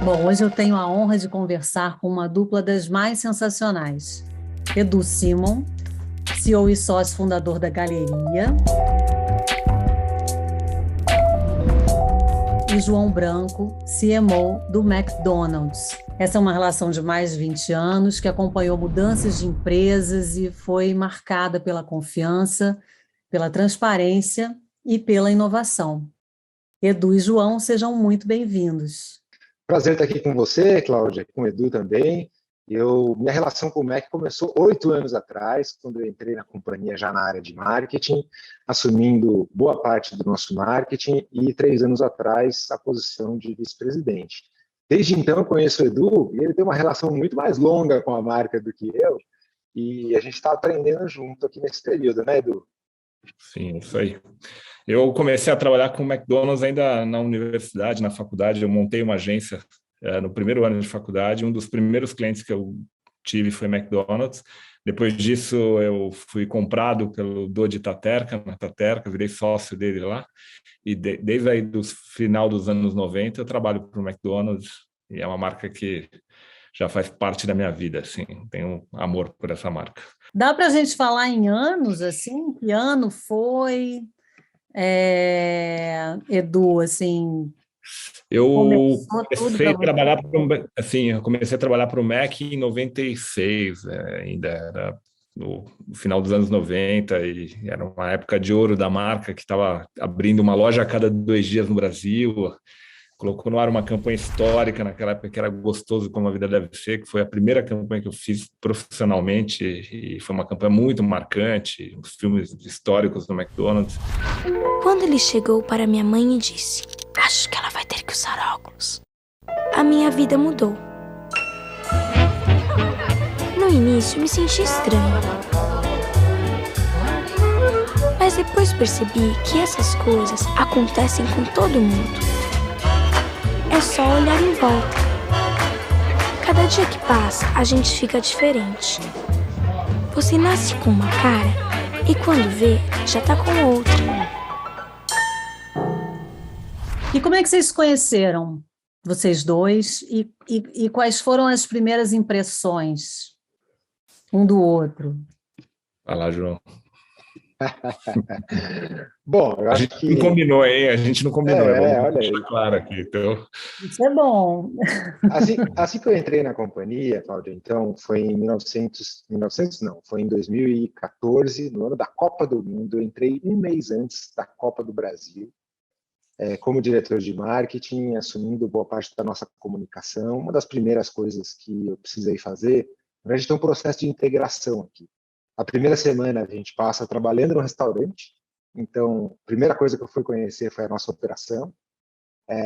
Bom, hoje eu tenho a honra de conversar com uma dupla das mais sensacionais. Edu Simon, CEO e sócio fundador da Galeria, e João Branco, CMO do McDonald's. Essa é uma relação de mais de 20 anos que acompanhou mudanças de empresas e foi marcada pela confiança, pela transparência e pela inovação. Edu e João, sejam muito bem-vindos. Prazer estar aqui com você, Cláudia, com o Edu também. Minha relação com o Mac começou 8 anos atrás, quando eu entrei na companhia já na área de marketing, assumindo boa parte do nosso marketing e 3 anos atrás a posição de vice-presidente. Desde então eu conheço o Edu e ele tem uma relação muito mais longa com a marca do que eu e a gente está aprendendo junto aqui nesse período, né, Edu? Sim, isso aí. Eu comecei a trabalhar com o McDonald's ainda na universidade, na faculdade. Eu montei uma agência no primeiro ano de faculdade. Um dos primeiros clientes que eu tive foi McDonald's. Depois disso, eu fui comprado pelo Dodi Taterca, na Taterca, virei sócio dele lá. E desde aí do final dos anos 90, eu trabalho para o McDonald's. E é uma marca que já faz parte da minha vida, assim. Tenho amor por essa marca. Dá para a gente falar em anos, assim? Que ano foi, Edu, assim? Eu comecei a trabalhar para o Mac em 96, ainda era no final dos anos 90, e era uma época de ouro da marca, que estava abrindo uma loja a cada 2 dias no Brasil. Colocou no ar uma campanha histórica naquela época, que era Gostoso Como a Vida Deve Ser, que foi a primeira campanha que eu fiz profissionalmente, e foi uma campanha muito marcante, os filmes históricos do McDonald's. Quando ele chegou para minha mãe e disse: "Acho que ela vai ter que usar óculos", a minha vida mudou. No início, me senti estranha. Mas depois percebi que essas coisas acontecem com todo mundo. É só olhar em volta. Cada dia que passa, a gente fica diferente. Você nasce com uma cara e quando vê, já tá com outra. E como é que vocês se conheceram, vocês dois? E quais foram as primeiras impressões um do outro? Vai lá, João. Bom, eu acho que... Não combinou, hein? A gente não combinou. Olha aí. Claro aqui, então... Isso é bom. Assim que eu entrei na companhia, Cláudia, então, foi em 1900 não, foi em 2014, no ano da Copa do Mundo. Eu entrei um mês antes da Copa do Brasil, como diretor de marketing, assumindo boa parte da nossa comunicação. Uma das primeiras coisas que eu precisei fazer, a gente tem um processo de integração aqui. A primeira semana a gente passa trabalhando no restaurante, então a primeira coisa que eu fui conhecer foi a nossa operação,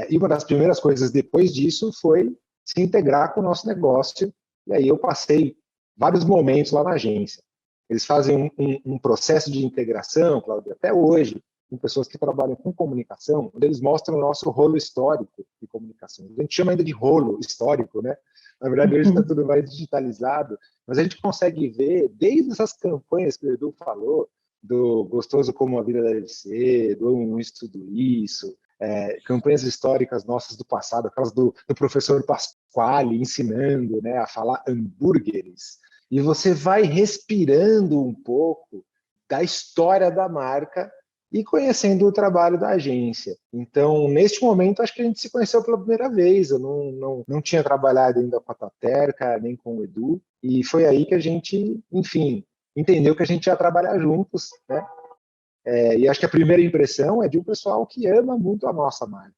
e uma das primeiras coisas depois disso foi se integrar com o nosso negócio, e aí eu passei vários momentos lá na agência. Eles fazem um processo de integração, Cláudio, até hoje, com pessoas que trabalham com comunicação, onde eles mostram o nosso rolo histórico de comunicação. A gente chama ainda de rolo histórico, né? Na verdade, hoje está tudo mais digitalizado, mas a gente consegue ver, desde essas campanhas que o Edu falou, do Gostoso Como a Vida Deve Ser, do Um Estudo Isso, campanhas históricas nossas do passado, aquelas do professor Pasquale ensinando, né, a falar hambúrgueres, e você vai respirando um pouco da história da marca e conhecendo o trabalho da agência. Então, neste momento, acho que a gente se conheceu pela primeira vez. Eu não tinha trabalhado ainda com a Taterca, nem com o Edu, e foi aí que a gente, enfim, entendeu que a gente ia trabalhar juntos, né? E acho que a primeira impressão é de um pessoal que ama muito a nossa marca.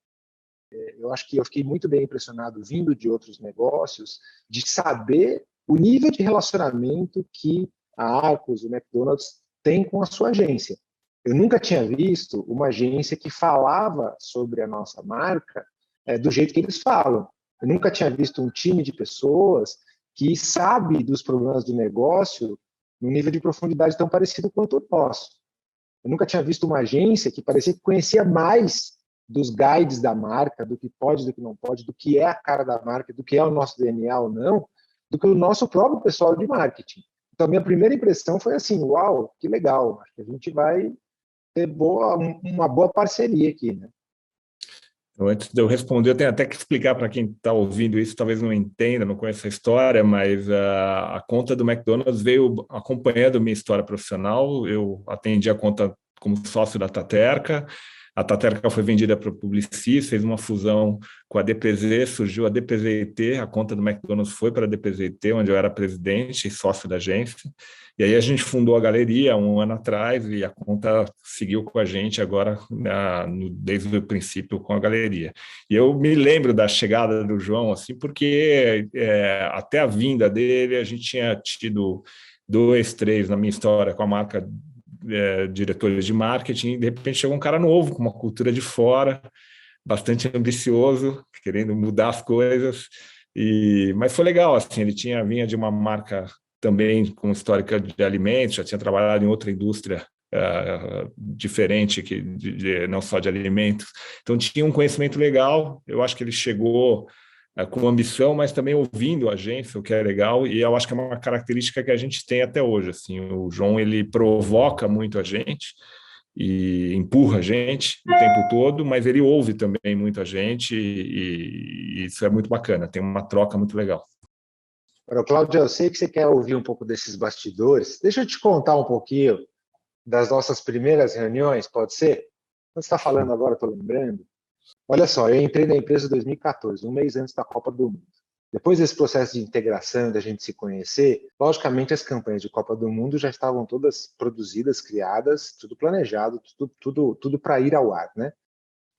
Eu acho que eu fiquei muito bem impressionado, vindo de outros negócios, de saber o nível de relacionamento que a Arcos, o McDonald's, tem com a sua agência. Eu nunca tinha visto uma agência que falava sobre a nossa marca do jeito que eles falam. Eu nunca tinha visto um time de pessoas que sabe dos problemas do negócio num nível de profundidade tão parecido quanto o nosso. Eu nunca tinha visto uma agência que parecia que conhecia mais dos guides da marca, do que pode, do que não pode, do que é a cara da marca, do que é o nosso DNA ou não, do que o nosso próprio pessoal de marketing. Então, a minha primeira impressão foi assim, uau, que legal, acho que a gente vai ter uma boa parceria aqui, né? Então, antes de eu responder, eu tenho até que explicar para quem está ouvindo isso, talvez não entenda, não conheça a história, mas a conta do McDonald's veio acompanhando minha história profissional. Eu atendi a conta como sócio da Taterca. A Taterca foi vendida para o Publicis, fez uma fusão com a DPZ, surgiu a DPZ-IT, a conta do McDonald's foi para a DPZ-IT, onde eu era presidente e sócio da agência. E aí a gente fundou a galeria 1 ano atrás e a conta seguiu com a gente agora, desde o princípio, com a galeria. E eu me lembro da chegada do João, assim, porque até a vinda dele a gente tinha tido 2, 3 na minha história com a marca, diretores de marketing, e de repente chegou um cara novo, com uma cultura de fora, bastante ambicioso, querendo mudar as coisas, mas foi legal, assim, ele vinha de uma marca também com histórica de alimentos, já tinha trabalhado em outra indústria diferente, não só de alimentos, então tinha um conhecimento legal. Eu acho que ele chegou com ambição, mas também ouvindo a agência, o que é legal, e eu acho que é uma característica que a gente tem até hoje. Assim, o João, ele provoca muito a gente e empurra a gente o tempo todo, mas ele ouve também muito a gente e isso é muito bacana, tem uma troca muito legal. Agora, Cláudio, eu sei que você quer ouvir um pouco desses bastidores. Deixa eu te contar um pouquinho das nossas primeiras reuniões, pode ser? Você está falando agora, estou lembrando. Olha só, eu entrei na empresa em 2014, um mês antes da Copa do Mundo. Depois desse processo de integração, da gente se conhecer, logicamente as campanhas de Copa do Mundo já estavam todas produzidas, criadas, tudo planejado, tudo para ir ao ar, né?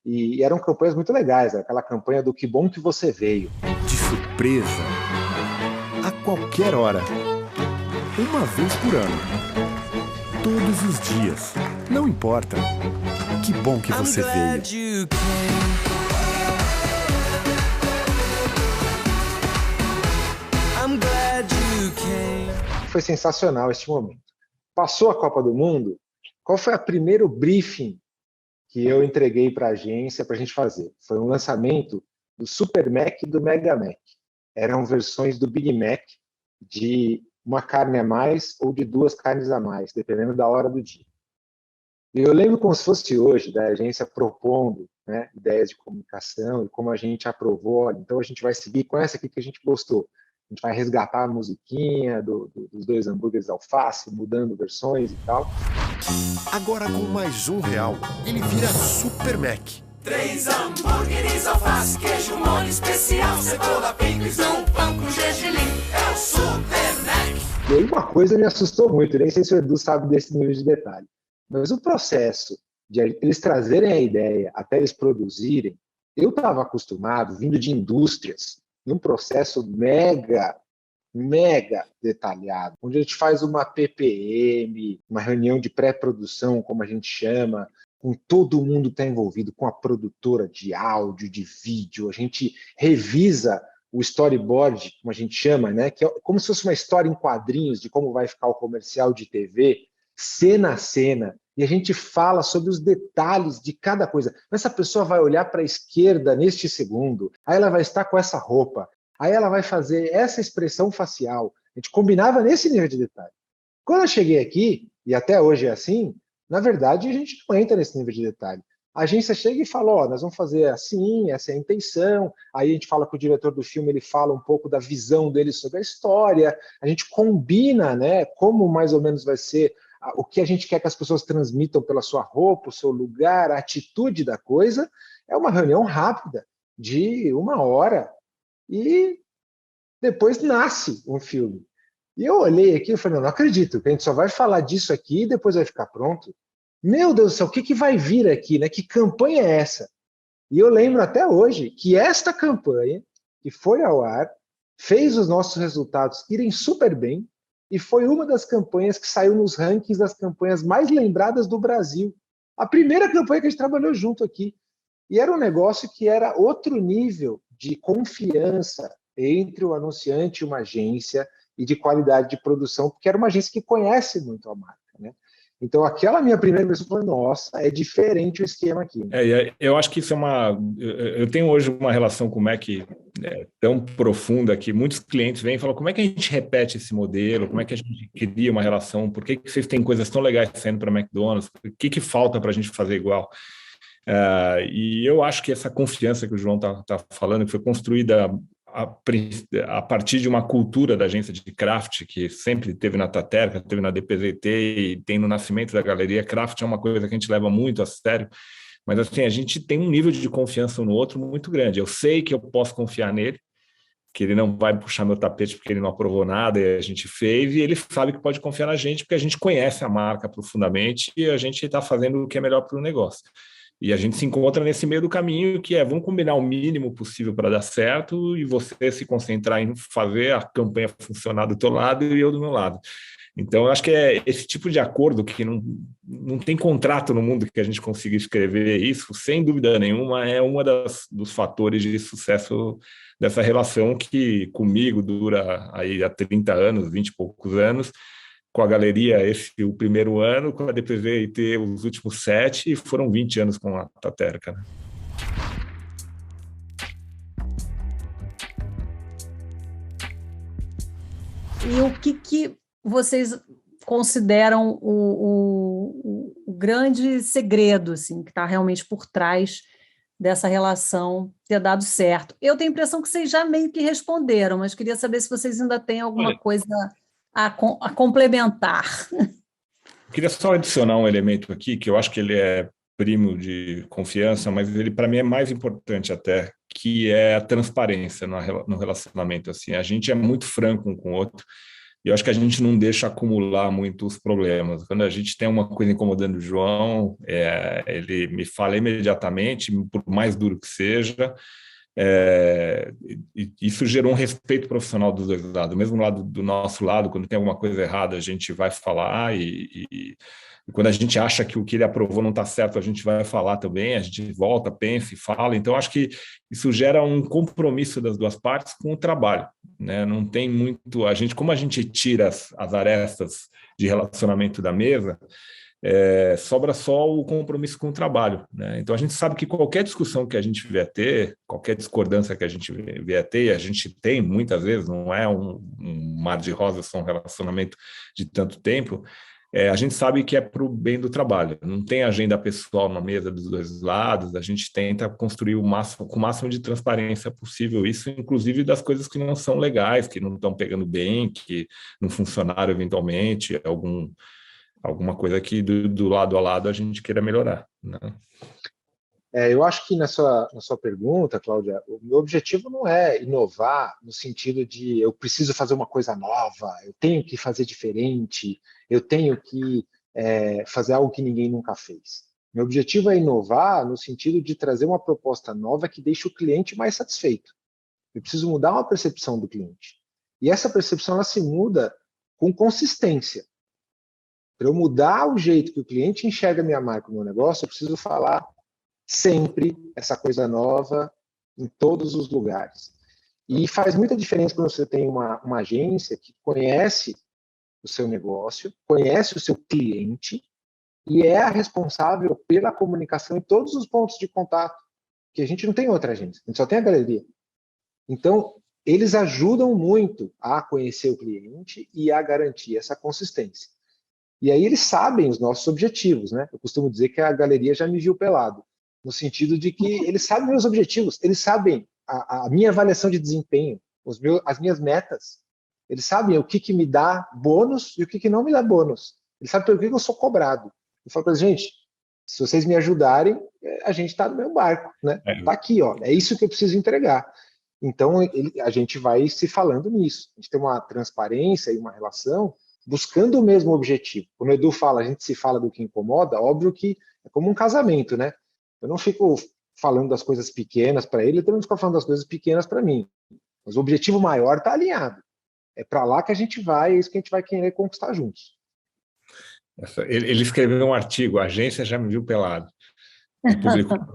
E eram campanhas muito legais, aquela campanha do Que Bom Que Você Veio. De surpresa, a qualquer hora, uma vez por ano, todos os dias, não importa. Que bom que você veio. Foi sensacional este momento. Passou a Copa do Mundo, qual foi o primeiro briefing que eu entreguei para a agência para a gente fazer? Foi um lançamento do Super Mac e do Mega Mac. Eram versões do Big Mac de uma carne a mais ou de 2 carnes a mais, dependendo da hora do dia. E eu lembro como se fosse hoje, da agência propondo, né, ideias de comunicação e como a gente aprovou. Olha, então a gente vai seguir com essa aqui que a gente gostou. A gente vai resgatar a musiquinha dos 2 hambúrgueres alface, mudando versões e tal. Agora com mais R$1, ele vira Super Mac. 3 hambúrgueres, alface, queijo, molho especial, cebola, picles, um pão com gergelim. É o Super Mac. E aí uma coisa me assustou muito, nem sei se o Edu sabe desse nível de detalhe. Mas o processo de eles trazerem a ideia até eles produzirem, eu estava acostumado, vindo de indústrias, num processo mega detalhado, onde a gente faz uma PPM, uma reunião de pré-produção, como a gente chama, com todo mundo que está envolvido, com a produtora de áudio, de vídeo, a gente revisa o storyboard, como a gente chama, né? Que é como se fosse uma história em quadrinhos de como vai ficar o comercial de TV, cena a cena, e a gente fala sobre os detalhes de cada coisa. Essa pessoa vai olhar para a esquerda neste segundo, aí ela vai estar com essa roupa, aí ela vai fazer essa expressão facial. A gente combinava nesse nível de detalhe. Quando eu cheguei aqui, e até hoje é assim, na verdade a gente não entra nesse nível de detalhe. A agência chega e fala, ó, nós vamos fazer assim, essa é a intenção. Aí a gente fala com o diretor do filme, ele fala um pouco da visão dele sobre a história, a gente combina, né, como mais ou menos vai ser o que a gente quer que as pessoas transmitam pela sua roupa, o seu lugar, a atitude da coisa. É uma reunião rápida, de 1 hora, e depois nasce um filme. E eu olhei aqui e falei, não acredito, que a gente só vai falar disso aqui e depois vai ficar pronto. Meu Deus do céu, o que vai vir aqui, né? Que campanha é essa? E eu lembro até hoje que esta campanha, que foi ao ar, fez os nossos resultados irem super bem, e foi uma das campanhas que saiu nos rankings das campanhas mais lembradas do Brasil. A primeira campanha que a gente trabalhou junto aqui. E era um negócio que era outro nível de confiança entre o anunciante e uma agência e de qualidade de produção, porque era uma agência que conhece muito a marca, né? Então, aquela minha primeira impressão foi, nossa, é diferente o esquema aqui. Eu acho que isso é eu tenho hoje uma relação com o Mac tão profunda que muitos clientes vêm e falam, como é que a gente repete esse modelo? Como é que a gente cria uma relação? Por que vocês têm coisas tão legais saindo para McDonald's? O que falta para a gente fazer igual? E eu acho que essa confiança que o João está falando, que foi construída a partir de uma cultura da agência de craft, que sempre teve na Taterca, teve na DPZT e tem no nascimento da galeria. Craft é uma coisa que a gente leva muito a sério, mas assim, a gente tem um nível de confiança um no outro muito grande. Eu sei que eu posso confiar nele, que ele não vai puxar meu tapete porque ele não aprovou nada e a gente fez, e ele sabe que pode confiar na gente porque a gente conhece a marca profundamente e a gente está fazendo o que é melhor para o negócio. E a gente se encontra nesse meio do caminho, que é, vamos combinar o mínimo possível para dar certo e você se concentrar em fazer a campanha funcionar do teu lado e eu do meu lado. Então, eu acho que é esse tipo de acordo que não tem contrato no mundo que a gente consiga escrever isso, sem dúvida nenhuma, é uma dos fatores de sucesso dessa relação que comigo dura aí há 30 anos, 20 e poucos anos, com a galeria o primeiro ano, com a DPZT os últimos 7, e foram 20 anos com a Taterca, né? E o que vocês consideram o grande segredo, assim, que está realmente por trás dessa relação ter dado certo? Eu tenho a impressão que vocês já meio que responderam, mas queria saber se vocês ainda têm alguma coisa a complementar. Eu queria só adicionar um elemento aqui, que eu acho que ele é primo de confiança, mas ele, para mim, é mais importante até, que é a transparência no relacionamento. Assim, a gente é muito franco um com o outro, e eu acho que a gente não deixa acumular muitos problemas. Quando a gente tem uma coisa incomodando o João, ele me fala imediatamente, por mais duro que seja. Isso gerou um respeito profissional dos dois lados. Mesmo do nosso lado, quando tem alguma coisa errada, a gente vai falar, e quando a gente acha que o que ele aprovou não está certo, a gente vai falar também, a gente volta, pensa e fala. Então, acho que isso gera um compromisso das duas partes com o trabalho, né? Não tem muito... Como a gente tira as arestas de relacionamento da mesa, sobra só o compromisso com o trabalho, né? Então, a gente sabe que qualquer discussão que a gente vier ter, qualquer discordância que a gente vier ter, e a gente tem muitas vezes, não é um mar de rosas, só um relacionamento de tanto tempo, a gente sabe que é para o bem do trabalho. Não tem agenda pessoal na mesa dos dois lados, a gente tenta construir com o máximo de transparência possível isso, inclusive das coisas que não são legais, que não estão pegando bem, que não funcionaram eventualmente, alguma coisa que do lado a lado a gente queira melhorar, né? Eu acho que na sua pergunta, Cláudia, o meu objetivo não é inovar no sentido de eu preciso fazer uma coisa nova, eu tenho que fazer diferente, eu tenho que fazer algo que ninguém nunca fez. Meu objetivo é inovar no sentido de trazer uma proposta nova que deixe o cliente mais satisfeito. Eu preciso mudar uma percepção do cliente. E essa percepção ela se muda com consistência. Para eu mudar o jeito que o cliente enxerga a minha marca, o meu negócio, eu preciso falar sempre essa coisa nova em todos os lugares. E faz muita diferença quando você tem uma agência que conhece o seu negócio, conhece o seu cliente e é a responsável pela comunicação em todos os pontos de contato, que a gente não tem outra agência, a gente só tem a galeria. Então, eles ajudam muito a conhecer o cliente e a garantir essa consistência. E aí eles sabem os nossos objetivos, né? Eu costumo dizer que a galeria já me viu pelado, no sentido de que eles sabem meus objetivos, eles sabem a minha avaliação de desempenho, as minhas metas, eles sabem o que me dá bônus e o que não me dá bônus. Eles sabem pelo que eu sou cobrado. Eu falo para eles, gente, se vocês me ajudarem, a gente está no meu barco, né? Está aqui, ó, é isso que eu preciso entregar. Então, a gente vai se falando nisso. A gente tem uma transparência e uma relação buscando o mesmo objetivo. Quando o Edu fala, a gente se fala do que incomoda, óbvio que é como um casamento, né? Eu não fico falando das coisas pequenas para ele também não fico falando das coisas pequenas para mim. Mas o objetivo maior está alinhado. É para lá que a gente vai, é isso que a gente vai querer conquistar juntos. Ele escreveu um artigo, a agência já me viu pelado.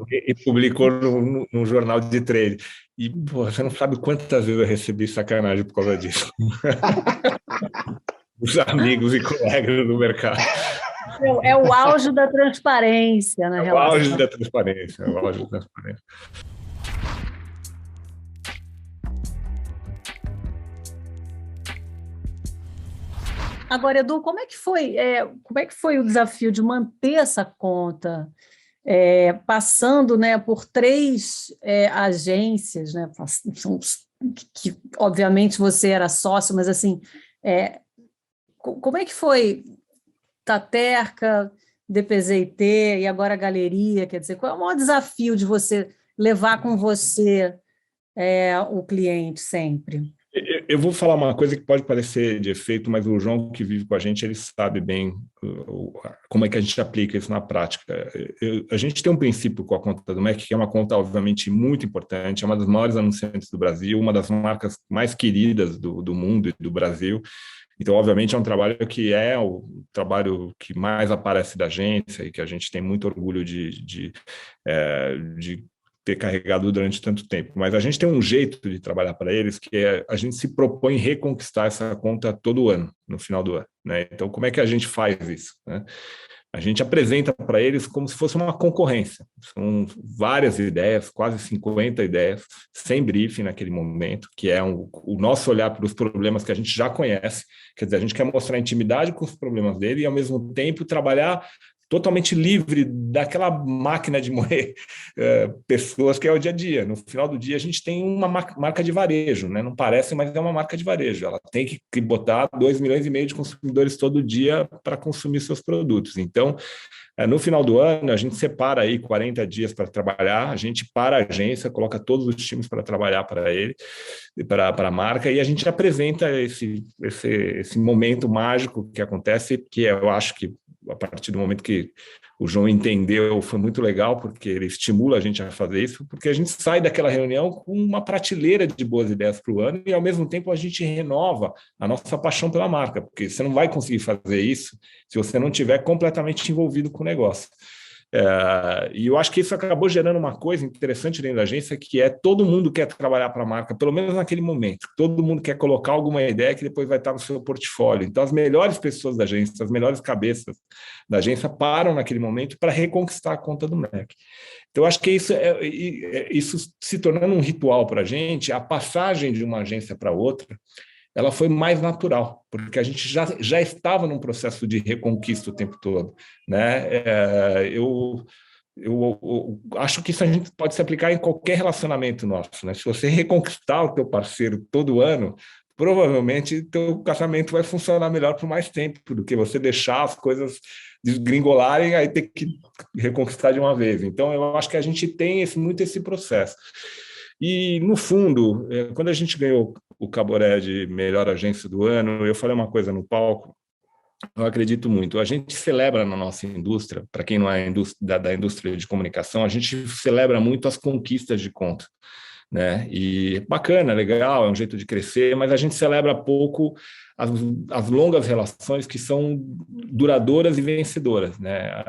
E publicou num jornal de trade. E, pô, você não sabe quantas vezes eu recebi sacanagem por causa disso. Os amigos e colegas do mercado. É o auge da transparência na relação. É o auge da transparência. Agora, Edu, como é que foi o desafio de manter essa conta passando, né, por 3 agências, né, que obviamente você era sócio, mas assim, como é que foi Taterca, DPZ&T e agora a Galeria? Quer dizer, qual é o maior desafio de você levar com você o cliente sempre? Eu vou falar uma coisa que pode parecer de efeito, mas o João que vive com a gente, ele sabe bem como é que a gente aplica isso na prática. A gente tem um princípio com a conta do MEC, que é uma conta, obviamente, muito importante, é uma das maiores anunciantes do Brasil, uma das marcas mais queridas do mundo e do Brasil. Então, obviamente, é um trabalho que é o trabalho que mais aparece da agência e que a gente tem muito orgulho de ter carregado durante tanto tempo. Mas a gente tem um jeito de trabalhar para eles que a gente se propõe reconquistar essa conta todo ano, no final do ano, né? Então, como é que a gente faz isso, né? A gente apresenta para eles como se fosse uma concorrência. São várias ideias, quase 50 ideias, sem briefing naquele momento, que é o nosso olhar para os problemas que a gente já conhece. Quer dizer, a gente quer mostrar intimidade com os problemas dele e, ao mesmo tempo, trabalhar totalmente livre daquela máquina de moer pessoas que é o dia a dia. No final do dia, a gente tem uma marca de varejo, né? Não parece, mas é uma marca de varejo. Ela tem que botar 2,5 milhões de consumidores todo dia para consumir seus produtos. Então, no final do ano, a gente separa aí 40 dias para trabalhar, a gente para a agência, coloca todos os times para trabalhar para ele, para a marca, e a gente apresenta esse momento mágico que acontece, que eu acho que a partir do momento que o João entendeu, foi muito legal, porque ele estimula a gente a fazer isso, porque a gente sai daquela reunião com uma prateleira de boas ideias para o ano e, ao mesmo tempo, a gente renova a nossa paixão pela marca, porque você não vai conseguir fazer isso se você não estiver completamente envolvido com o negócio. E eu acho que isso acabou gerando uma coisa interessante dentro da agência, que é todo mundo quer trabalhar para a marca, pelo menos naquele momento. Todo mundo quer colocar alguma ideia que depois vai estar no seu portfólio. Então, as melhores pessoas da agência, as melhores cabeças da agência param naquele momento para reconquistar a conta do MEC. Então, eu acho que isso se tornando um ritual para a gente, a passagem de uma agência para outra, ela foi mais natural, porque a gente já estava num processo de reconquista o tempo todo, né? Eu acho que isso a gente pode se aplicar em qualquer relacionamento nosso, né? Se você reconquistar o teu parceiro todo ano, provavelmente teu casamento vai funcionar melhor por mais tempo do que você deixar as coisas desgringolarem e aí ter que reconquistar de uma vez. Então, eu acho que a gente tem muito esse processo. E, no fundo, quando a gente ganhou o Caboré de melhor agência do ano, eu falei uma coisa no palco, eu acredito muito. A gente celebra na nossa indústria, para quem não é da indústria de comunicação, a gente celebra muito as conquistas de conta, né? E bacana, legal, é um jeito de crescer, mas a gente celebra pouco as longas relações que são duradouras e vencedoras, né?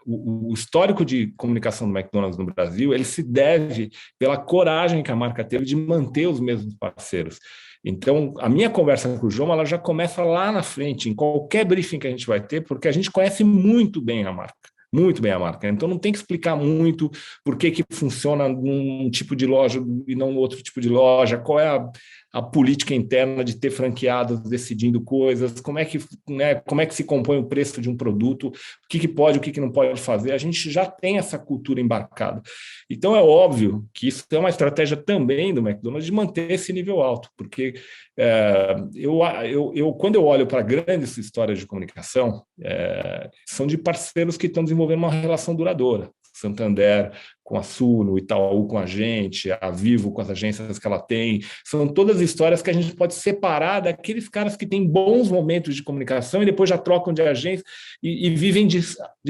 O histórico de comunicação do McDonald's no Brasil, ele se deve pela coragem que a marca teve de manter os mesmos parceiros. Então, a minha conversa com o João, ela já começa lá na frente, em qualquer briefing que a gente vai ter, porque a gente conhece muito bem a marca. Muito bem a marca. Então, não tem que explicar muito por que funciona num tipo de loja e não no outro tipo de loja, qual é a política interna de ter franqueados decidindo coisas, como é que se compõe o preço de um produto, o que pode, o que não pode fazer. A gente já tem essa cultura embarcada. Então, é óbvio que isso é uma estratégia também do McDonald's de manter esse nível alto, porque quando eu olho para grandes histórias de comunicação, são de parceiros que estão desenvolvendo uma relação duradoura. Santander com a Suno, Itaú com a gente, a Vivo com as agências que ela tem. São todas histórias que a gente pode separar daqueles caras que têm bons momentos de comunicação e depois já trocam de agência e vivem de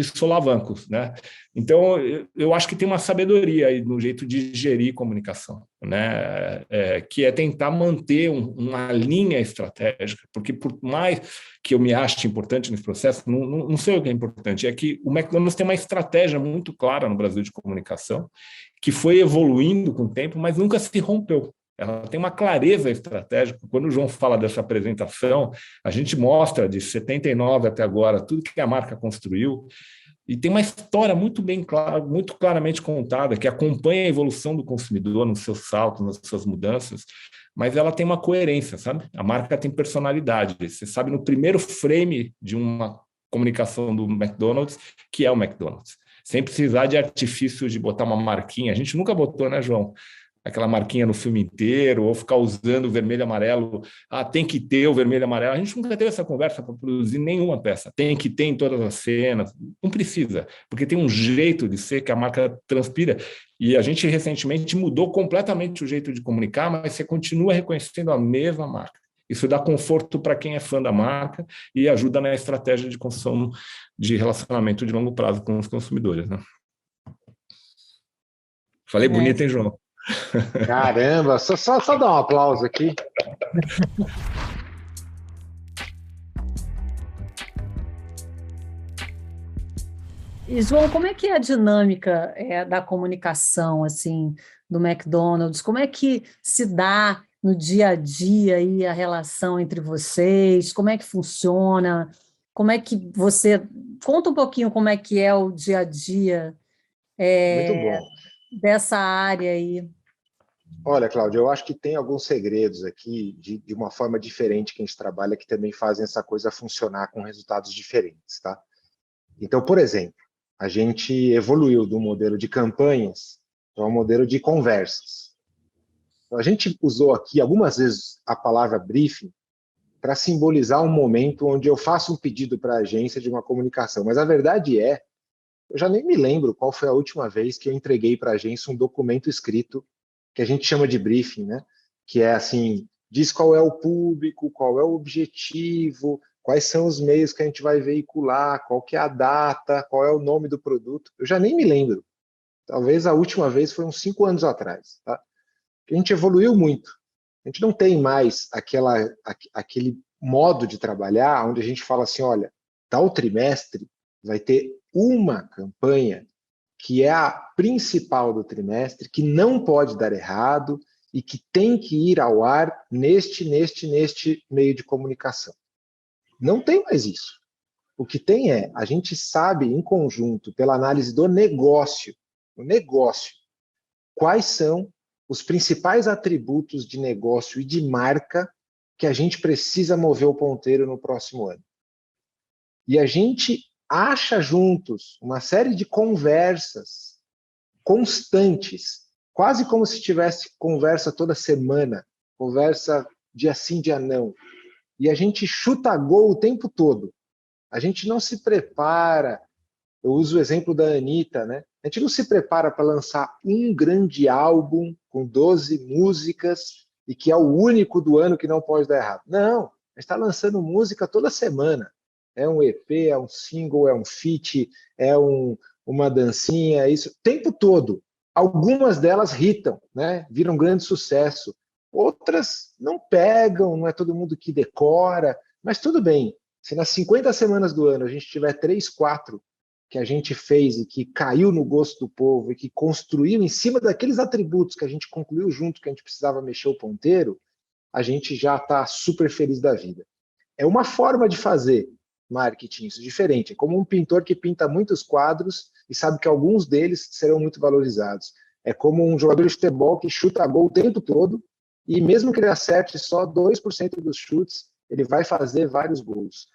solavancos, né? Então, eu acho que tem uma sabedoria aí no jeito de gerir comunicação, né? Que é tentar manter uma linha estratégica, porque por mais que eu me ache importante nesse processo, não sei o que é importante, é que o McDonald's tem uma estratégia muito clara no Brasil de comunicação, que foi evoluindo com o tempo, mas nunca se rompeu. Ela tem uma clareza estratégica. Quando o João fala dessa apresentação, a gente mostra de 79 até agora tudo que a marca construiu, e tem uma história muito bem clara, muito claramente contada, que acompanha a evolução do consumidor nos seus saltos, nas suas mudanças, mas ela tem uma coerência, sabe? A marca tem personalidade. Você sabe no primeiro frame de uma comunicação do McDonald's, que é o McDonald's. sem precisar de artifício de botar uma marquinha. A gente nunca botou, né, João? Aquela marquinha no filme inteiro, ou ficar usando o vermelho e amarelo. Tem que ter o vermelho e amarelo. A gente nunca teve essa conversa para produzir nenhuma peça. Tem que ter em todas as cenas. Não precisa, porque tem um jeito de ser que a marca transpira. E a gente recentemente mudou completamente o jeito de comunicar, mas você continua reconhecendo a mesma marca. Isso dá conforto para quem é fã da marca e ajuda na estratégia de construção de relacionamento de longo prazo com os consumidores, né? Falei bonito, hein, João? Caramba, só dar um aplauso aqui. E, João, como é que é a dinâmica da comunicação assim, do McDonald's? Como é que se dá no dia a dia aí a relação entre vocês? Como é que funciona? Como é que você... Conta um pouquinho como é que é o dia a dia Muito bom. dessa área aí. Olha, Cláudia, eu acho que tem alguns segredos aqui de uma forma diferente que a gente trabalha que também fazem essa coisa funcionar com resultados diferentes, tá? Então, por exemplo, a gente evoluiu do modelo de campanhas para um modelo de conversas. Então, a gente usou aqui algumas vezes a palavra briefing para simbolizar um momento onde eu faço um pedido para a agência de uma comunicação, mas a verdade é, eu já nem me lembro qual foi a última vez que eu entreguei para a agência um documento escrito que a gente chama de briefing, né? Que é assim, diz qual é o público, qual é o objetivo, quais são os meios que a gente vai veicular, qual que é a data, qual é o nome do produto. Eu já nem me lembro. Talvez a última vez foi uns 5 anos atrás. Tá? A gente evoluiu muito. A gente não tem mais aquele modo de trabalhar onde a gente fala assim, olha, tal trimestre vai ter uma campanha que é a principal do trimestre, que não pode dar errado e que tem que ir ao ar neste meio de comunicação. Não tem mais isso. O que tem a gente sabe em conjunto, pela análise do negócio, quais são os principais atributos de negócio e de marca que a gente precisa mover o ponteiro no próximo ano. E a gente acha juntos uma série de conversas constantes, quase como se tivesse conversa toda semana, conversa dia sim, dia não. E a gente chuta gol o tempo todo. A gente não se prepara, eu uso o exemplo da Anitta, né? A gente não se prepara para lançar um grande álbum com 12 músicas e que é o único do ano que não pode dar errado. Não, a gente está lançando música toda semana. É um EP, é um single, é um feat, é uma dancinha, é isso, o tempo todo. Algumas delas hitam, né? Viram grande sucesso. Outras não pegam, não é todo mundo que decora, mas tudo bem. Se nas 50 semanas do ano a gente tiver 3, 4 que a gente fez e que caiu no gosto do povo e que construiu em cima daqueles atributos que a gente concluiu junto, que a gente precisava mexer o ponteiro, a gente já está super feliz da vida. É uma forma de fazer marketing, isso é diferente. É como um pintor que pinta muitos quadros e sabe que alguns deles serão muito valorizados. É como um jogador de futebol que chuta gol o tempo todo e mesmo que ele acerte só 2% dos chutes, ele vai fazer vários gols.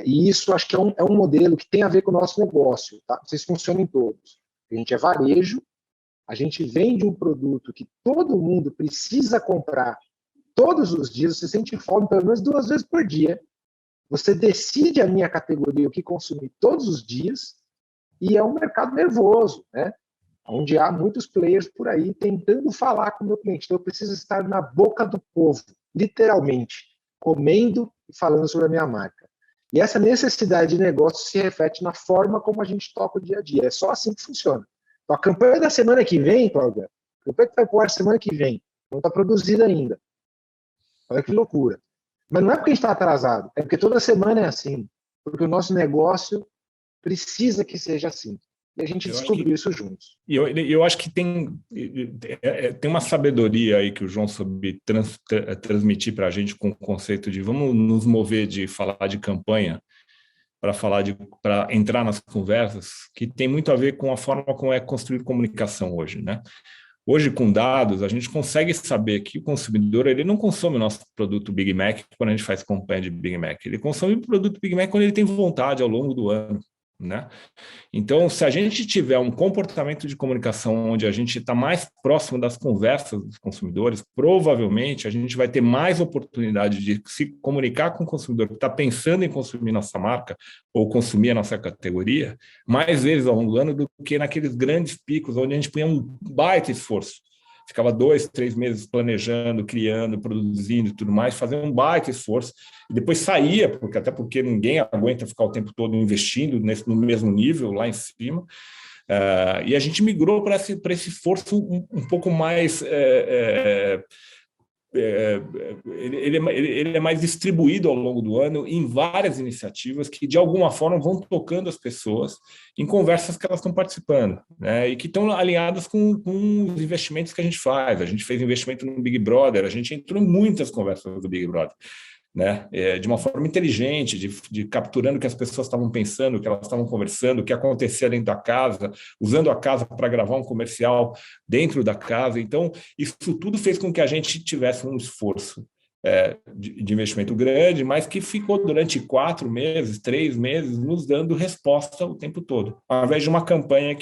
E isso acho que é um modelo que tem a ver com o nosso negócio. Tá? Vocês funcionam todos. A gente é varejo, a gente vende um produto que todo mundo precisa comprar todos os dias, você sente fome pelo menos 2 vezes por dia. Você decide a minha categoria, o que consumir todos os dias, e é um mercado nervoso, né? Onde há muitos players por aí tentando falar com o meu cliente. Então eu preciso estar na boca do povo, literalmente, comendo e falando sobre a minha marca. E essa necessidade de negócio se reflete na forma como a gente toca o dia a dia. É só assim que funciona. Então a campanha da semana que vem, Cláudia, a campanha que vai pro ar semana que vem, não está produzida ainda. Olha que loucura. Mas não é porque a gente está atrasado, é porque toda semana é assim. Porque o nosso negócio precisa que seja assim. E a gente descobriu isso juntos. E eu acho que tem uma sabedoria aí que o João soube transmitir para a gente com o conceito de vamos nos mover de falar de campanha para entrar nas conversas, que tem muito a ver com a forma como é construir comunicação hoje, né? Hoje, com dados, a gente consegue saber que o consumidor ele não consome o nosso produto Big Mac quando a gente faz campanha de Big Mac. Ele consome o produto Big Mac quando ele tem vontade ao longo do ano, né? Então, se a gente tiver um comportamento de comunicação onde a gente está mais próximo das conversas dos consumidores, provavelmente a gente vai ter mais oportunidade de se comunicar com o consumidor que está pensando em consumir nossa marca ou consumir a nossa categoria mais vezes ao longo do ano do que naqueles grandes picos onde a gente punha um baita esforço. Ficava 2, 3 meses planejando, criando, produzindo e tudo mais, fazendo um baita esforço, e depois saía, até porque ninguém aguenta ficar o tempo todo investindo no mesmo nível, lá em cima, e a gente migrou para esse esforço um pouco mais... ele é mais distribuído ao longo do ano em várias iniciativas que, de alguma forma, vão tocando as pessoas em conversas que elas estão participando, né? E que estão alinhadas com os investimentos que a gente faz. A gente fez investimento no Big Brother, a gente entrou em muitas conversas do Big Brother, né? De uma forma inteligente, de capturando o que as pessoas estavam pensando, o que elas estavam conversando, o que acontecia dentro da casa, usando a casa para gravar um comercial dentro da casa. Então, isso tudo fez com que a gente tivesse um esforço de investimento grande, mas que ficou durante 4 meses, 3 meses, nos dando resposta o tempo todo. Ao invés de uma campanha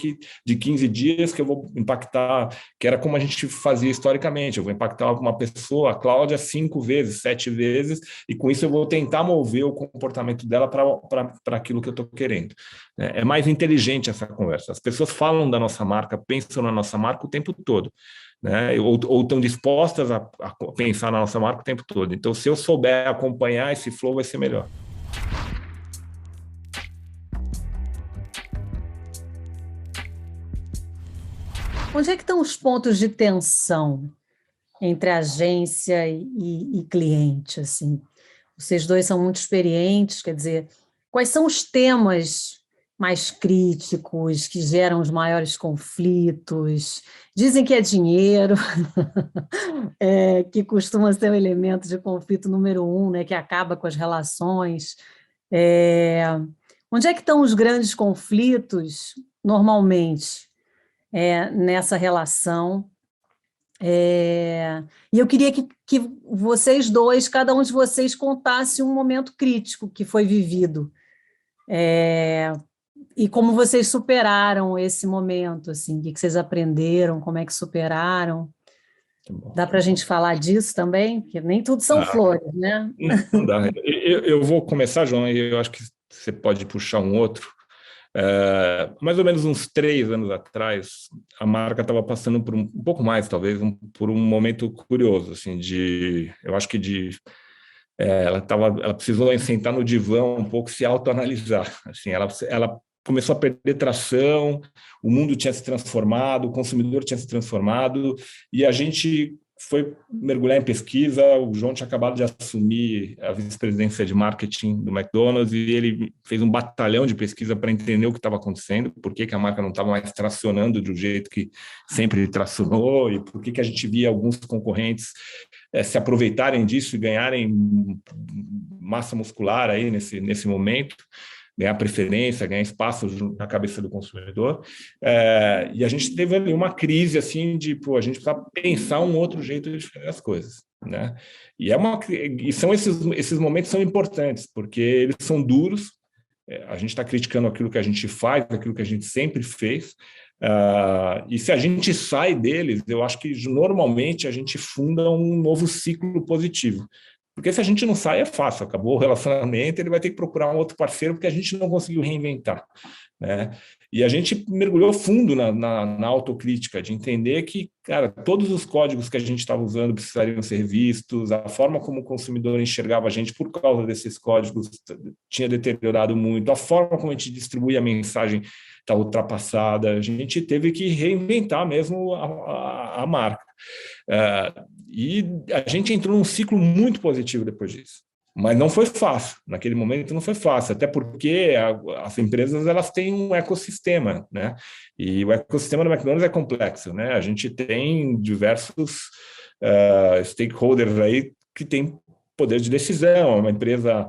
de 15 dias que eu vou impactar, que era como a gente fazia historicamente, eu vou impactar uma pessoa, a Cláudia, 5 vezes, 7 vezes, e com isso eu vou tentar mover o comportamento dela para aquilo que eu estou querendo. É mais inteligente essa conversa. As pessoas falam da nossa marca, pensam na nossa marca o tempo todo, né? Ou estão dispostas a pensar na nossa marca o tempo todo. Então, se eu souber acompanhar esse flow, vai ser melhor. Onde é que estão os pontos de tensão entre agência e cliente? Assim? Vocês dois são muito experientes, quer dizer, quais são os temas mais críticos, que geram os maiores conflitos? Dizem que é dinheiro, que costuma ser um elemento de conflito número 1, né, que acaba com as relações. Onde é que estão os grandes conflitos, normalmente, nessa relação? E eu queria que vocês dois, cada um de vocês, contasse um momento crítico que foi vivido. E como vocês superaram esse momento, assim, o que vocês aprenderam, como é que superaram? Dá para a gente falar disso também? Porque nem tudo são flores, né? Não dá. Eu vou começar, João, e eu acho que você pode puxar um outro. Mais ou menos uns 3 anos atrás, a marca estava passando por um pouco mais, talvez, por um momento curioso, assim, eu acho que ela precisou sentar no divã um pouco, se autoanalisar. Assim, ela começou a perder tração, o mundo tinha se transformado, o consumidor tinha se transformado, e a gente foi mergulhar em pesquisa. O João tinha acabado de assumir a vice-presidência de marketing do McDonald's, e ele fez um batalhão de pesquisa para entender o que estava acontecendo, por que a marca não estava mais tracionando do jeito que sempre tracionou, e por que a gente via alguns concorrentes se aproveitarem disso e ganharem massa muscular aí nesse momento, ganhar preferência, ganhar espaço na cabeça do consumidor. E a gente teve ali uma crise assim a gente precisa pensar um outro jeito de fazer as coisas, né? E são esses momentos são importantes, porque eles são duros. A gente está criticando aquilo que a gente faz, aquilo que a gente sempre fez. E se a gente sai deles, eu acho que normalmente a gente funda um novo ciclo positivo. Porque se a gente não sai, é fácil, acabou o relacionamento, ele vai ter que procurar um outro parceiro, porque a gente não conseguiu reinventar, né? E a gente mergulhou fundo na autocrítica, de entender que, cara, todos os códigos que a gente estava usando precisariam ser revistos, a forma como o consumidor enxergava a gente por causa desses códigos tinha deteriorado muito, a forma como a gente distribui a mensagem está ultrapassada, a gente teve que reinventar mesmo a marca. E a gente entrou num ciclo muito positivo depois disso. Mas não foi fácil, naquele momento não foi fácil, até porque as empresas elas têm um ecossistema, né? E o ecossistema do McDonald's é complexo, né? A gente tem diversos stakeholders aí que têm poder de decisão. Uma empresa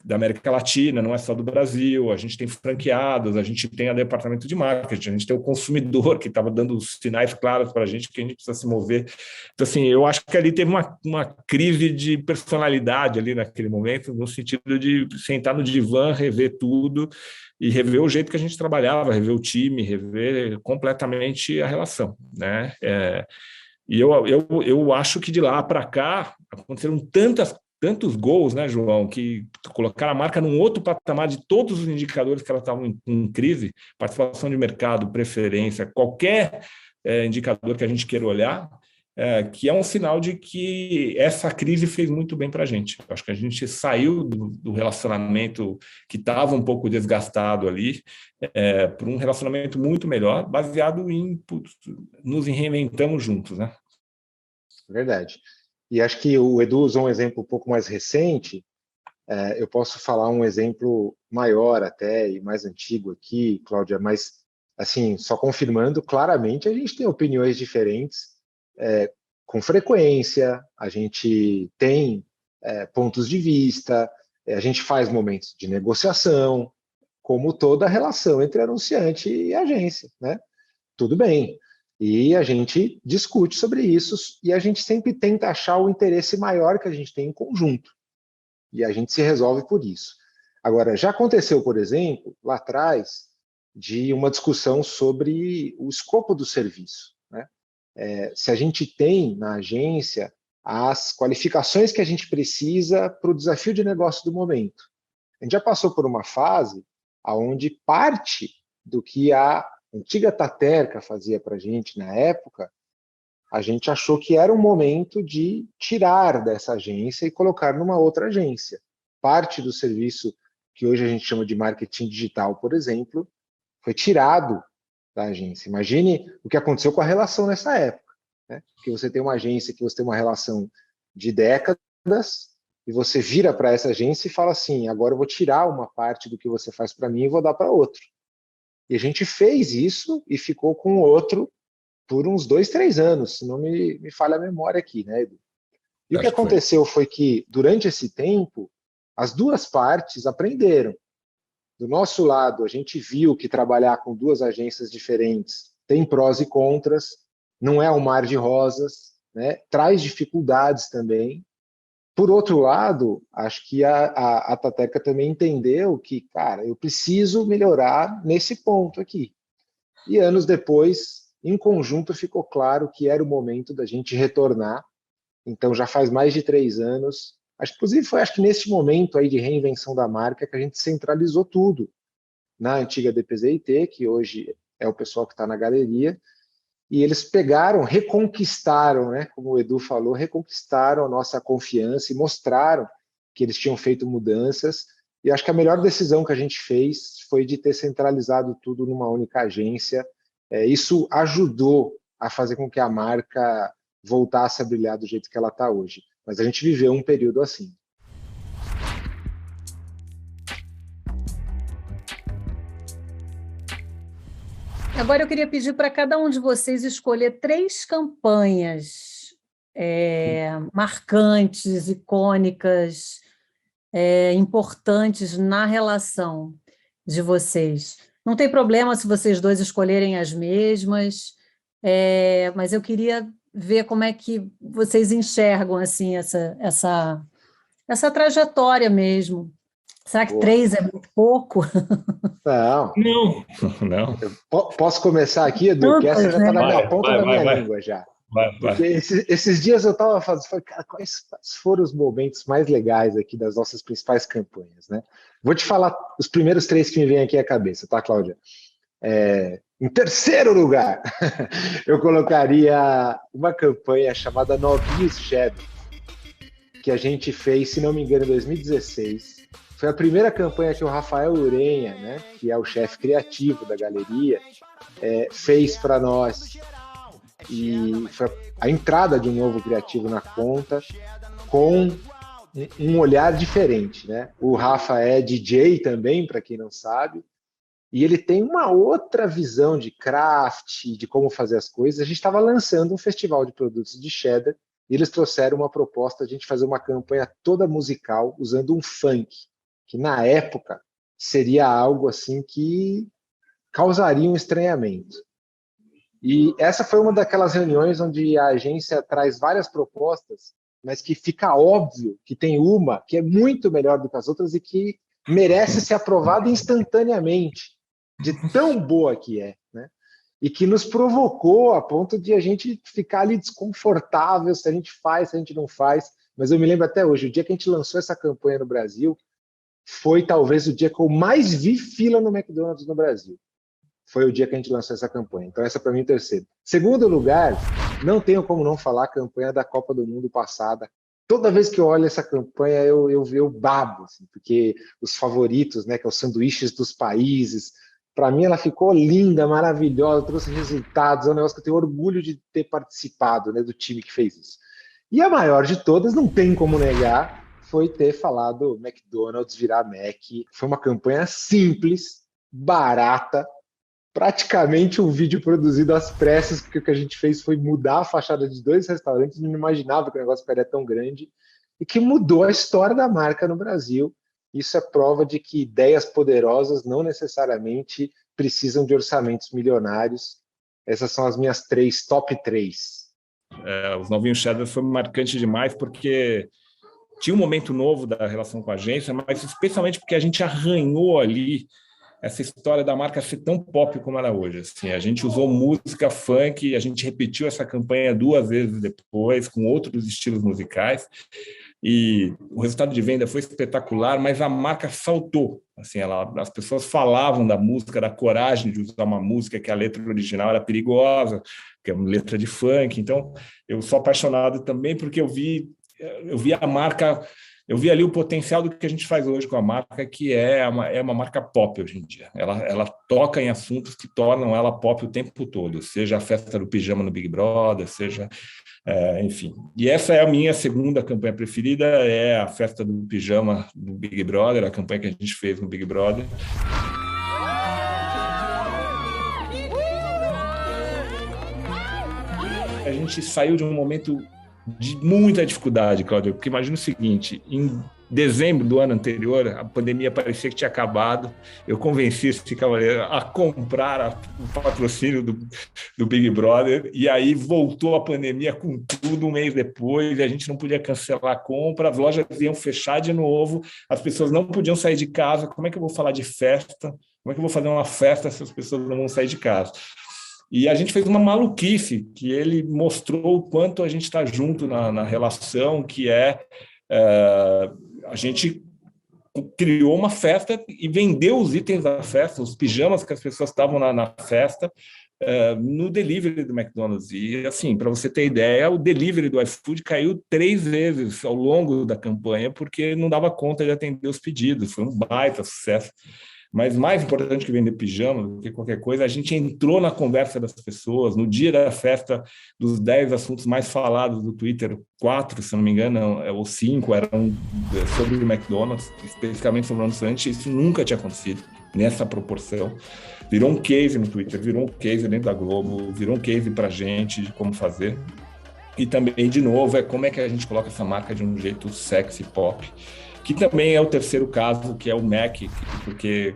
da América Latina, não é só do Brasil, a gente tem franqueados, a gente tem o departamento de marketing, a gente tem o consumidor que estava dando os sinais claros para a gente que a gente precisa se mover. Então, assim, eu acho que ali teve uma crise de personalidade ali naquele momento, no sentido de sentar no divã, rever tudo e rever o jeito que a gente trabalhava, rever o time, rever completamente a relação, né? E eu acho que de lá para cá aconteceram tantos gols, né, João, que colocaram a marca num outro patamar de todos os indicadores que ela estava em crise, participação de mercado, preferência, qualquer indicador que a gente queira olhar, que é um sinal de que essa crise fez muito bem para a gente. Eu acho que a gente saiu do relacionamento que estava um pouco desgastado ali para um relacionamento muito melhor, baseado em nos reinventamos juntos, né? Verdade. E acho que o Edu usou um exemplo um pouco mais recente. Eu posso falar um exemplo maior até e mais antigo aqui, Cláudia, mas assim, só confirmando, claramente a gente tem opiniões diferentes com frequência, a gente tem pontos de vista, a gente faz momentos de negociação, como toda relação entre anunciante e agência, né? Tudo bem. E a gente discute sobre isso e a gente sempre tenta achar o interesse maior que a gente tem em conjunto. E a gente se resolve por isso. Agora, já aconteceu, por exemplo, lá atrás, de uma discussão sobre o escopo do serviço, né? Se a gente tem na agência as qualificações que a gente precisa para o desafio de negócio do momento. A gente já passou por uma fase onde parte do que a antiga Taterca fazia para a gente na época, a gente achou que era um momento de tirar dessa agência e colocar numa outra agência. Parte do serviço que hoje a gente chama de marketing digital, por exemplo, foi tirado da agência. Imagine o que aconteceu com a relação nessa época, né? Que você tem uma agência que você tem uma relação de décadas e você vira para essa agência e fala assim, agora eu vou tirar uma parte do que você faz para mim e vou dar para outro. E a gente fez isso e ficou com o outro por uns 2, 3 anos, se não me falha a memória aqui, né, Edu? E o que aconteceu foi que, durante esse tempo, as duas partes aprenderam. Do nosso lado, a gente viu que trabalhar com duas agências diferentes tem prós e contras, não é um mar de rosas, né? Traz dificuldades também. Por outro lado, acho que a Taterca também entendeu que, cara, eu preciso melhorar nesse ponto aqui. E anos depois, em conjunto, ficou claro que era o momento da gente retornar. Então, já faz mais de 3 anos. Inclusive, foi acho que nesse momento aí de reinvenção da marca que a gente centralizou tudo na antiga DPZIT, que hoje é o pessoal que está na galeria, e eles pegaram, reconquistaram, né, como o Edu falou, reconquistaram a nossa confiança e mostraram que eles tinham feito mudanças. E acho que a melhor decisão que a gente fez foi de ter centralizado tudo numa única agência. Isso ajudou a fazer com que a marca voltasse a brilhar do jeito que ela está hoje. Mas a gente viveu um período assim. Agora eu queria pedir para cada um de vocês escolher 3 campanhas marcantes, icônicas, importantes na relação de vocês. Não tem problema se vocês dois escolherem as mesmas, mas eu queria ver como é que vocês enxergam assim, essa trajetória mesmo. Será que 3 é muito pouco? Não. Não. Posso começar aqui, Edu? Que essa já está na ponta da minha língua já. Porque esses dias eu estava falando, cara, quais foram os momentos mais legais aqui das nossas principais campanhas, né? Vou te falar os primeiros 3 que me vêm aqui à cabeça, tá, Cláudia? Em terceiro lugar, eu colocaria uma campanha chamada Novinhos Cheddar, que a gente fez, se não me engano, em 2016. Foi a primeira campanha que o Rafael Urenha, né, que é o chefe criativo da galeria, fez para nós. E foi a entrada de um novo criativo na conta, com um olhar diferente, né? O Rafa é DJ também, para quem não sabe, e ele tem uma outra visão de craft, de como fazer as coisas. A gente estava lançando um festival de produtos de cheddar, e eles trouxeram uma proposta de a gente fazer uma campanha toda musical, usando um funk. que na época seria algo assim que causaria um estranhamento. E essa foi uma daquelas reuniões onde a agência traz várias propostas, mas que fica óbvio que tem uma que é muito melhor do que as outras e que merece ser aprovada instantaneamente, de tão boa que é, né? E que nos provocou a ponto de a gente ficar ali desconfortável se a gente faz, se a gente não faz. Mas eu me lembro até hoje, o dia que a gente lançou essa campanha no Brasil, foi talvez o dia que eu mais vi fila no McDonald's no Brasil. Foi o dia que a gente lançou essa campanha. Então essa para mim é o terceiro. Segundo lugar, não tenho como não falar a campanha da Copa do Mundo passada. Toda vez que eu olho essa campanha, eu babo, assim, porque os favoritos, né, que é os sanduíches dos países, para mim ela ficou linda, maravilhosa, trouxe resultados, é um negócio que eu tenho orgulho de ter participado, né, do time que fez isso. E a maior de todas, não tem como negar, foi ter falado McDonald's virar Mac. Foi uma campanha simples, barata, praticamente um vídeo produzido às pressas, porque o que a gente fez foi mudar a fachada de 2 restaurantes, não imaginava que o negócio ficaria tão grande, e que mudou a história da marca no Brasil. Isso é prova de que ideias poderosas não necessariamente precisam de orçamentos milionários. Essas são as minhas top 3. Os novinhos cheddar foi marcante demais, porque tinha um momento novo da relação com a agência, mas especialmente porque a gente arranhou ali essa história da marca ser tão pop como ela é hoje. Assim, a gente usou música funk, a gente repetiu essa campanha 2 vezes depois, com outros estilos musicais, e o resultado de venda foi espetacular, mas a marca saltou. Assim, as pessoas falavam da música, da coragem de usar uma música que a letra original era perigosa, que é uma letra de funk. Então, eu sou apaixonado também porque eu vi a marca. Eu vi ali o potencial do que a gente faz hoje com a marca, que é uma marca pop hoje em dia. Ela toca em assuntos que tornam ela pop o tempo todo, seja a festa do pijama no Big Brother, seja... enfim. E essa é a minha segunda campanha preferida, é a festa do pijama do Big Brother, a campanha que a gente fez no Big Brother. A gente saiu de um momento de muita dificuldade, Cláudio, porque imagina o seguinte: em dezembro do ano anterior, a pandemia parecia que tinha acabado, eu convenci esse cavaleiro a comprar o patrocínio do Big Brother, e aí voltou a pandemia com tudo um mês depois, e a gente não podia cancelar a compra, as lojas iam fechar de novo, as pessoas não podiam sair de casa. Como é que eu vou falar de festa? Como é que eu vou fazer uma festa se as pessoas não vão sair de casa? E a gente fez uma maluquice, que ele mostrou o quanto a gente está junto na relação, que a gente criou uma festa e vendeu os itens da festa, os pijamas que as pessoas estavam na festa, no delivery do McDonald's. E, assim, para você ter ideia, o delivery do iFood caiu 3 vezes ao longo da campanha, porque não dava conta de atender os pedidos. Foi um baita sucesso. Mas mais importante que vender pijama do que qualquer coisa, a gente entrou na conversa das pessoas. No dia da festa, dos 10 assuntos mais falados do Twitter, 4, se não me engano, ou 5, eram sobre o McDonald's, especificamente sobre o restaurante. Isso nunca tinha acontecido nessa proporção. Virou um case no Twitter, virou um case dentro da Globo, virou um case para a gente de como fazer. E também, de novo, como é que a gente coloca essa marca de um jeito sexy, pop, que também é o terceiro caso, que é o Mac, porque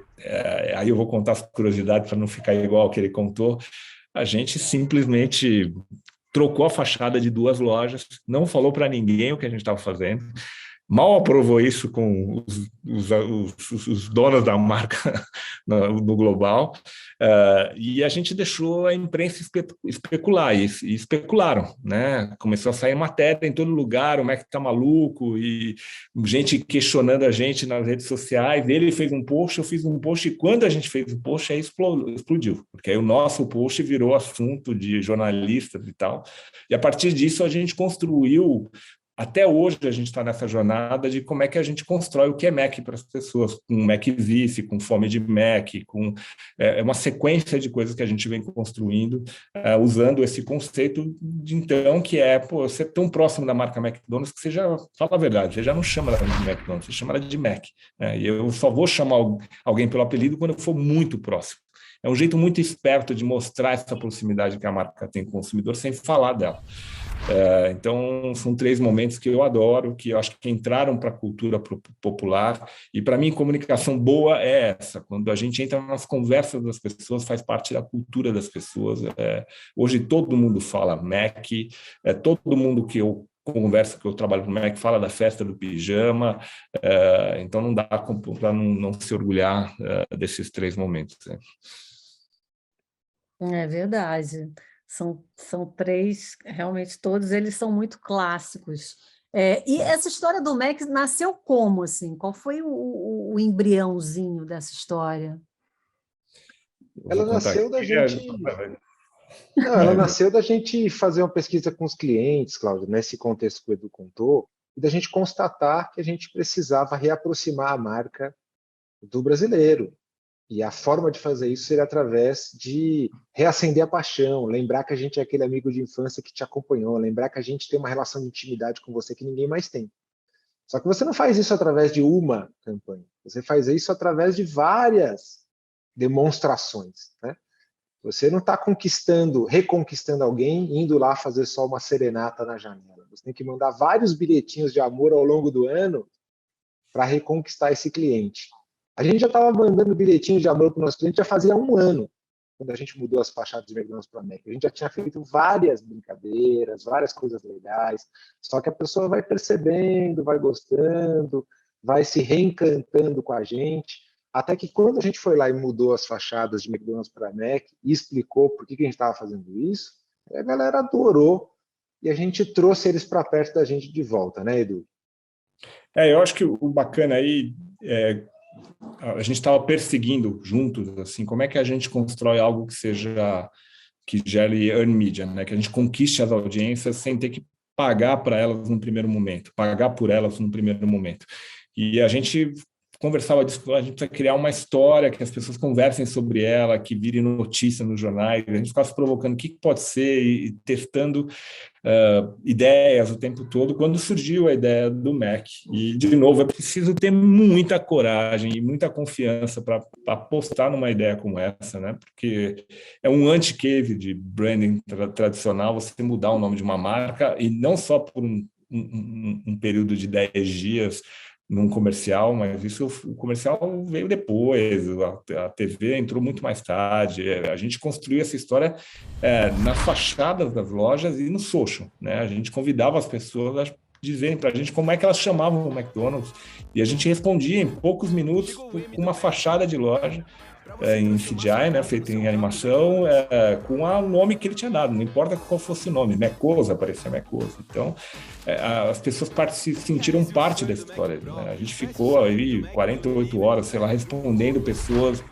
aí eu vou contar as curiosidades para não ficar igual ao que ele contou. A gente simplesmente trocou a fachada de 2 lojas, não falou para ninguém o que a gente estava fazendo, mal aprovou isso com os donos da marca no global, e a gente deixou a imprensa especular, e especularam, né? Começou a sair matéria em todo lugar, o Mac tá maluco, e gente questionando a gente nas redes sociais. Ele fez um post, eu fiz um post, e quando a gente fez o post, aí explodiu, porque aí o nosso post virou assunto de jornalistas e tal, e a partir disso a gente construiu. Até hoje a gente está nessa jornada de como é que a gente constrói o que é Mac para as pessoas, com Mac Vice, com fome de Mac, com uma sequência de coisas que a gente vem construindo, usando esse conceito de, então, que ser tão próximo da marca McDonald's que você já, fala a verdade, você já não chama ela de McDonald's, você chama ela de Mac. E eu só vou chamar alguém pelo apelido quando eu for muito próximo. é um jeito muito esperto de mostrar essa proximidade que a marca tem com o consumidor sem falar dela. Então, são 3 momentos que eu adoro, que eu acho que entraram para a cultura popular. E, para mim, comunicação boa é essa. Quando a gente entra nas conversas das pessoas, faz parte da cultura das pessoas. Hoje, todo mundo fala Mac, todo mundo que eu converso, que eu trabalho com o Mac, fala da festa do pijama. Então, não dá para não se orgulhar desses 3 momentos. É verdade. São 3, realmente todos eles são muito clássicos. E essa história do Mac nasceu como, assim? Qual foi o embriãozinho dessa história? Ela nasceu da gente... Não, ela nasceu da gente fazer uma pesquisa com os clientes, Cláudio, nesse contexto que o Edu contou, e da gente constatar que a gente precisava reaproximar a marca do brasileiro. E a forma de fazer isso seria através de reacender a paixão, lembrar que a gente é aquele amigo de infância que te acompanhou, lembrar que a gente tem uma relação de intimidade com você que ninguém mais tem. Só que você não faz isso através de uma campanha, você faz isso através de várias demonstrações, né? Você não está reconquistando alguém, indo lá fazer só uma serenata na janela. Você tem que mandar vários bilhetinhos de amor ao longo do ano para reconquistar esse cliente. A gente já estava mandando bilhetinhos de amor para o nosso cliente já fazia 1 ano, quando a gente mudou as fachadas de McDonald's para Mac. A gente já tinha feito várias brincadeiras, várias coisas legais, só que a pessoa vai percebendo, vai gostando, vai se reencantando com a gente, até que quando a gente foi lá e mudou as fachadas de McDonald's para Mac e explicou por que a gente estava fazendo isso, a galera adorou e a gente trouxe eles para perto da gente de volta, né, Edu? Eu acho que o bacana aí a gente estava perseguindo juntos, assim, como é que a gente constrói algo que gere earn media, né? Que a gente conquiste as audiências sem ter que pagar para elas no primeiro momento, pagar por elas no primeiro momento. E a gente conversava disso, a gente precisa criar uma história que as pessoas conversem sobre ela, que vire notícia nos jornais, a gente ficava se provocando o que pode ser e testando ideias o tempo todo, quando surgiu a ideia do Mac. E, de novo, é preciso ter muita coragem e muita confiança para apostar numa ideia como essa, né? Porque é um anti-case de branding tradicional você mudar o nome de uma marca, e não só por um período de 10 dias, num comercial, mas o comercial veio depois, a TV entrou muito mais tarde, a gente construiu essa história nas fachadas das lojas e no social, né? A gente convidava as pessoas a dizerem para a gente como é que elas chamavam o McDonald's, e a gente respondia em poucos minutos com uma fachada de loja em CGI, né, feito em animação, com o nome que ele tinha dado, não importa qual fosse o nome, Mecosa, aparecia Mecosa. Então, as pessoas se sentiram parte da história, né? A gente ficou aí 48 horas, sei lá, respondendo pessoas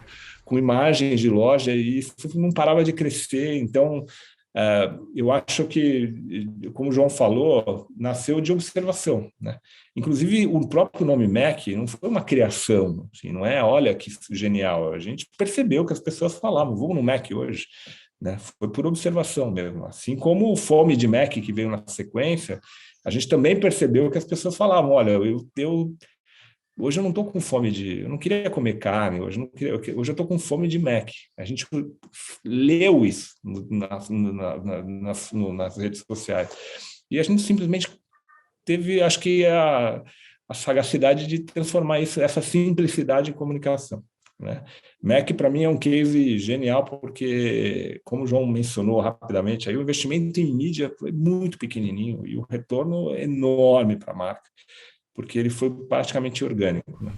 com imagens de loja, e isso não parava de crescer. Então, eu acho que, como o João falou, nasceu de observação, né? Inclusive, o próprio nome Mac não foi uma criação, assim, não é, olha que genial, a gente percebeu que as pessoas falavam, vamos no Mac hoje, né? Foi por observação mesmo. Assim como o Fome de Mac, que veio na sequência, a gente também percebeu que as pessoas falavam, olha, hoje eu não estou com fome eu não queria comer carne, hoje eu estou com fome de Mac. A gente leu isso nas redes sociais. E a gente simplesmente teve, acho que, a sagacidade de transformar essa simplicidade em comunicação, né? Mac, para mim, é um case genial, porque, como o João mencionou rapidamente, aí o investimento em mídia foi muito pequenininho e o retorno é enorme para a marca, porque ele foi praticamente orgânico, né?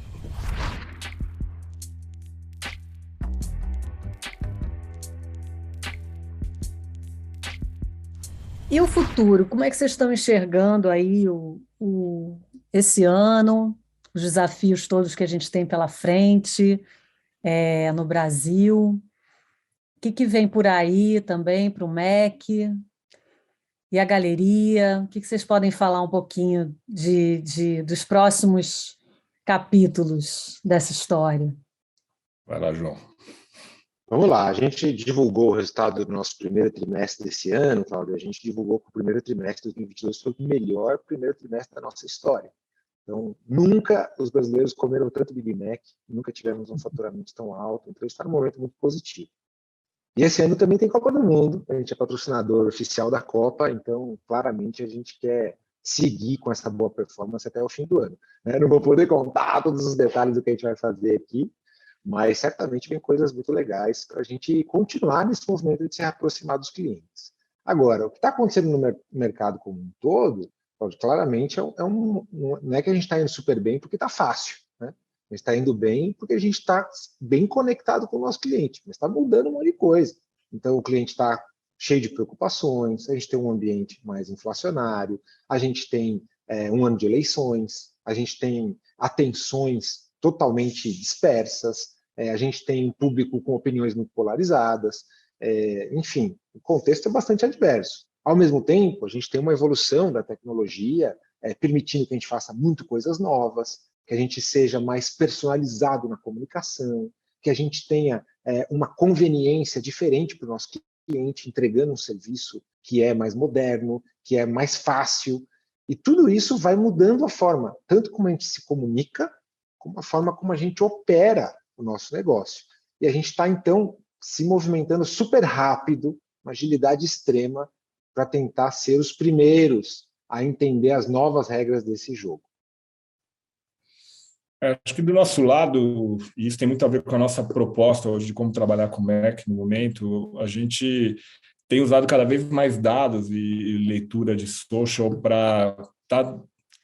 E o futuro? Como é que vocês estão enxergando aí esse ano, os desafios todos que a gente tem pela frente, no Brasil? O que vem por aí também para o MEC? E a galeria? O que vocês podem falar um pouquinho dos próximos capítulos dessa história? Vai lá, João. Vamos lá, a gente divulgou o resultado do nosso primeiro trimestre desse ano, Cláudio. A gente divulgou que o primeiro trimestre de 2022 foi o melhor primeiro trimestre da nossa história. Então, nunca os brasileiros comeram tanto Big Mac, nunca tivemos um faturamento tão alto, então está num momento muito positivo. E esse ano também tem Copa do Mundo, a gente é patrocinador oficial da Copa, então claramente a gente quer seguir com essa boa performance até o fim do ano, né? Não vou poder contar todos os detalhes do que a gente vai fazer aqui, mas certamente vem coisas muito legais para a gente continuar nesse movimento de se aproximar dos clientes. Agora, o que está acontecendo no mercado como um todo, claramente não é que a gente está indo super bem porque está fácil, né? A gente está indo bem porque a gente está bem conectado com o nosso cliente, mas está mudando um monte de coisa. Então, o cliente está cheio de preocupações, a gente tem um ambiente mais inflacionário, a gente tem um ano de eleições, a gente tem atenções totalmente dispersas, a gente tem um público com opiniões muito polarizadas, enfim, o contexto é bastante adverso. Ao mesmo tempo, a gente tem uma evolução da tecnologia, permitindo que a gente faça muito coisas novas, que a gente seja mais personalizado na comunicação, que a gente tenha uma conveniência diferente para o nosso cliente, entregando um serviço que é mais moderno, que é mais fácil. E tudo isso vai mudando a forma, tanto como a gente se comunica, como a forma como a gente opera o nosso negócio. E a gente está, então, se movimentando super rápido, uma agilidade extrema, para tentar ser os primeiros a entender as novas regras desse jogo. Acho que do nosso lado, e isso tem muito a ver com a nossa proposta hoje de como trabalhar com o Mac no momento, a gente tem usado cada vez mais dados e leitura de social para estar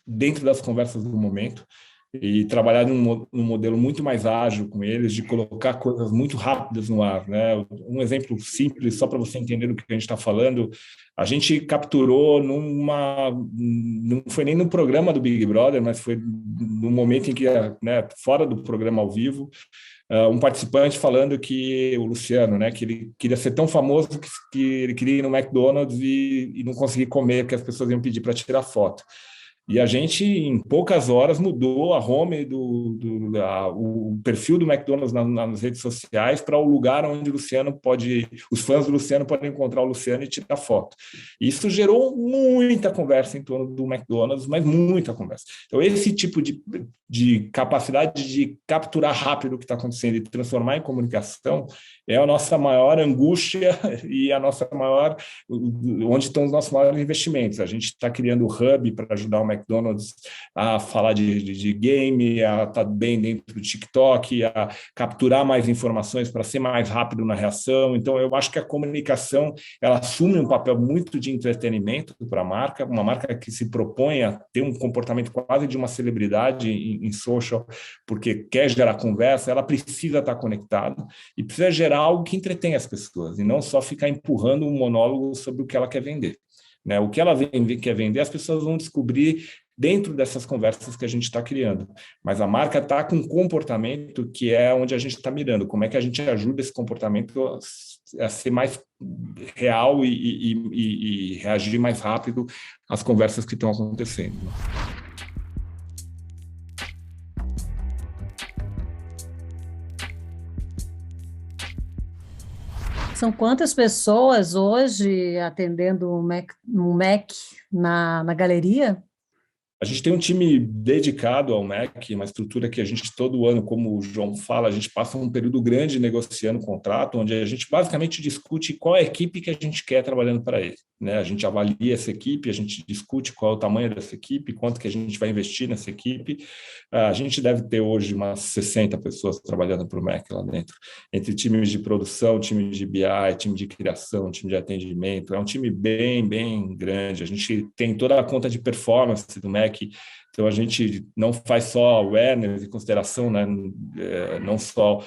dentro das conversas do momento e trabalhar num modelo muito mais ágil com eles, de colocar coisas muito rápidas no ar, né? Um exemplo simples, só para você entender do que a gente está falando, a gente capturou não foi nem no programa do Big Brother, mas foi no momento em que, né, fora do programa ao vivo, um participante falando que o Luciano, né, que ele queria ser tão famoso que ele queria ir no McDonald's e não conseguir comer, porque as pessoas iam pedir para tirar foto. E a gente, em poucas horas, mudou a home, o perfil do McDonald's nas redes sociais para o lugar onde o Luciano os fãs do Luciano podem encontrar o Luciano e tirar foto. Isso gerou muita conversa em torno do McDonald's, mas muita conversa. Então, esse tipo de capacidade de capturar rápido o que está acontecendo e transformar em comunicação é a nossa maior angústia e onde estão os nossos maiores investimentos. A gente está criando o hub para ajudar o McDonald's a falar de game, a estar bem dentro do TikTok, a capturar mais informações para ser mais rápido na reação. Então, eu acho que a comunicação ela assume um papel muito de entretenimento para a marca, uma marca que se propõe a ter um comportamento quase de uma celebridade em social, porque quer gerar conversa, ela precisa estar conectada e precisa gerar algo que entretém as pessoas e não só ficar empurrando um monólogo sobre o que ela quer vender. Né? O que ela quer vender, as pessoas vão descobrir dentro dessas conversas que a gente está criando. Mas a marca está com um comportamento que é onde a gente está mirando. Como é que a gente ajuda esse comportamento a ser mais real e reagir mais rápido às conversas que estão acontecendo. São quantas pessoas hoje atendendo um Mac na galeria? A gente tem um time dedicado ao Mac, uma estrutura que a gente todo ano, como o João fala, a gente passa um período grande negociando o contrato, onde a gente basicamente discute qual é a equipe que a gente quer trabalhando para ele. Né? A gente avalia essa equipe, a gente discute qual é o tamanho dessa equipe, quanto que a gente vai investir nessa equipe. A gente deve ter hoje umas 60 pessoas trabalhando para o Mac lá dentro, entre times de produção, time de BI, time de criação, time de atendimento. É um time bem, bem grande. A gente tem toda a conta de performance do Mac. Então, a gente não faz só awareness e consideração, né? Não só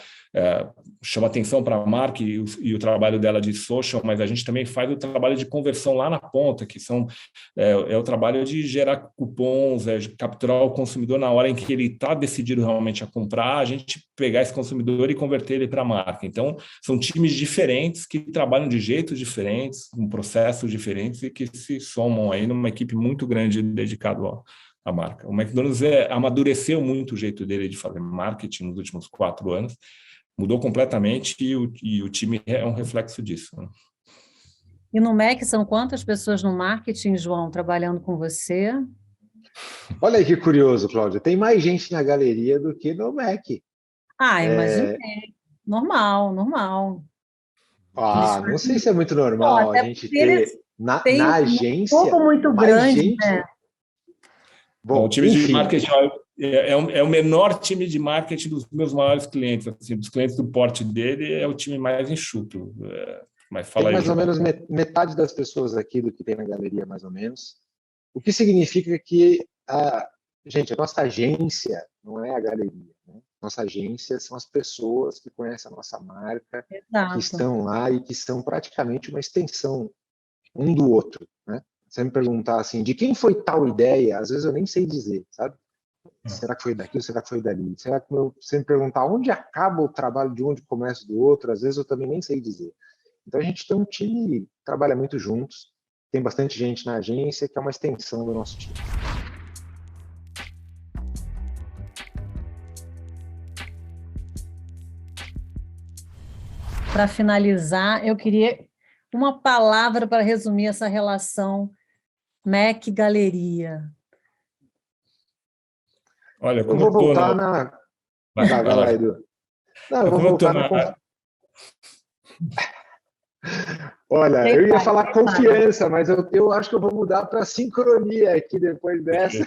chama atenção para a marca e o trabalho dela de social, mas a gente também faz o trabalho de conversão lá na ponta, que é o trabalho de gerar cupons, de capturar o consumidor na hora em que ele está decidido realmente a comprar, a gente pegar esse consumidor e converter ele para a marca. Então, são times diferentes que trabalham de jeitos diferentes, com processos diferentes e que se somam aí numa equipe muito grande dedicada à marca. O McDonald's amadureceu muito o jeito dele de fazer marketing nos últimos 4 anos, mudou completamente e o time é um reflexo disso. Né? E no Mac são quantas pessoas no marketing, João, trabalhando com você? Olha aí que curioso, Cláudia. Tem mais gente na galeria do que no Mac. Imaginei. Normal. Não sei se é muito normal a gente ter na agência. Um pouco muito grande, gente, né? Bom, o time de marketing é o menor time de marketing dos meus maiores clientes. Assim, dos clientes do porte dele, é o time mais enxuto. Mas fala tem aí, mais ou menos metade das pessoas aqui do que tem na galeria, mais ou menos. O que significa que, gente, a nossa agência não é a galeria. Né? Nossa agência são as pessoas que conhecem a nossa marca, Exato. que estão lá e que são praticamente uma extensão um do outro. Né? Você me perguntar assim, de quem foi tal ideia, às vezes eu nem sei dizer, sabe? Será que foi daqui ou será que foi dali? Será que você me perguntar onde acaba o trabalho de um, onde começa do outro, às vezes eu também nem sei dizer. Então a gente tem um time que trabalha muito juntos, tem bastante gente na agência que é uma extensão do nosso time. Para finalizar, eu queria uma palavra para resumir essa relação Mac-galeria. Olha, eu vou voltar na... Vai lá, Edu. Não, eu vou voltar na... Olha, eu ia falar confiança, mas eu acho que eu vou mudar para sincronia aqui depois dessa.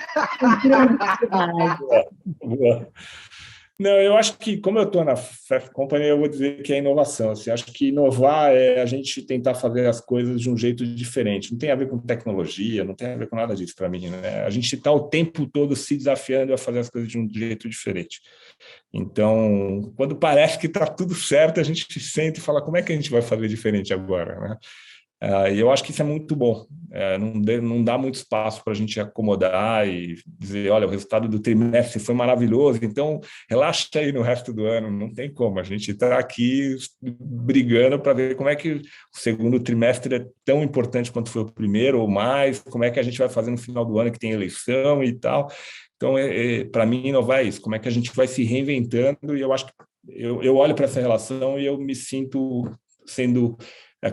Não, eu acho que, como eu estou na Fast Company, eu vou dizer que é inovação. Assim, acho que inovar é a gente tentar fazer as coisas de um jeito diferente. Não tem a ver com tecnologia, não tem a ver com nada disso para mim. Né? A gente está o tempo todo se desafiando a fazer as coisas de um jeito diferente. Então, quando parece que está tudo certo, a gente se senta e fala, como é que a gente vai fazer diferente agora? Né? E eu acho que isso é muito bom. Não dá muito espaço para a gente acomodar e dizer, olha, o resultado do trimestre foi maravilhoso, então relaxa aí no resto do ano. Não tem como. A gente está aqui brigando para ver como é que o segundo trimestre é tão importante quanto foi o primeiro ou mais, como é que a gente vai fazer no final do ano que tem eleição e tal. Então, para mim, inovar é isso. Como é que a gente vai se reinventando? E eu acho que eu olho para essa relação e eu me sinto sendo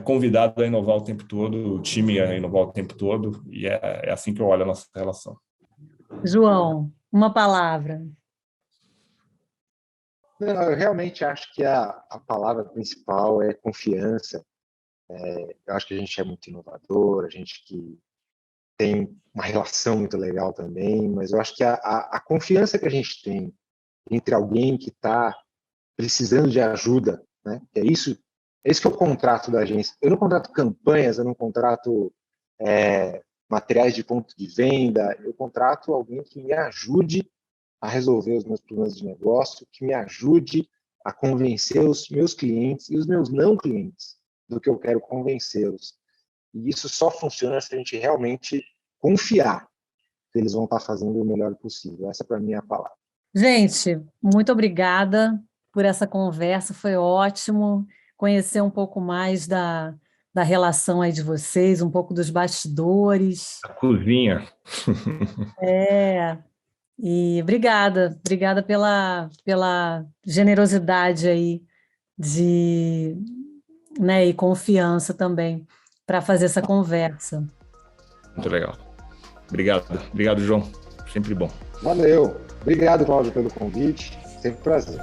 convidado a inovar o tempo todo, o time a inovar o tempo todo, e é assim que eu olho a nossa relação. João, uma palavra. Não, eu realmente acho que a palavra principal é confiança. Eu acho que a gente é muito inovador, a gente que tem uma relação muito legal também, mas eu acho que a confiança que a gente tem entre alguém que está precisando de ajuda, né? É isso que é o contrato da agência. Eu não contrato campanhas, eu não contrato materiais de ponto de venda, eu contrato alguém que me ajude a resolver os meus problemas de negócio, que me ajude a convencer os meus clientes e os meus não clientes do que eu quero convencê-los. E isso só funciona se a gente realmente confiar que eles vão estar fazendo o melhor possível. Essa, para mim, é a palavra. Gente, muito obrigada por essa conversa, foi ótimo conhecer um pouco mais da relação aí de vocês, um pouco dos bastidores. A cozinha. E obrigada pela generosidade aí né, e confiança também para fazer essa conversa. Muito legal. Obrigado, João. Sempre bom. Valeu. Obrigado, Cláudio, pelo convite. Sempre um prazer.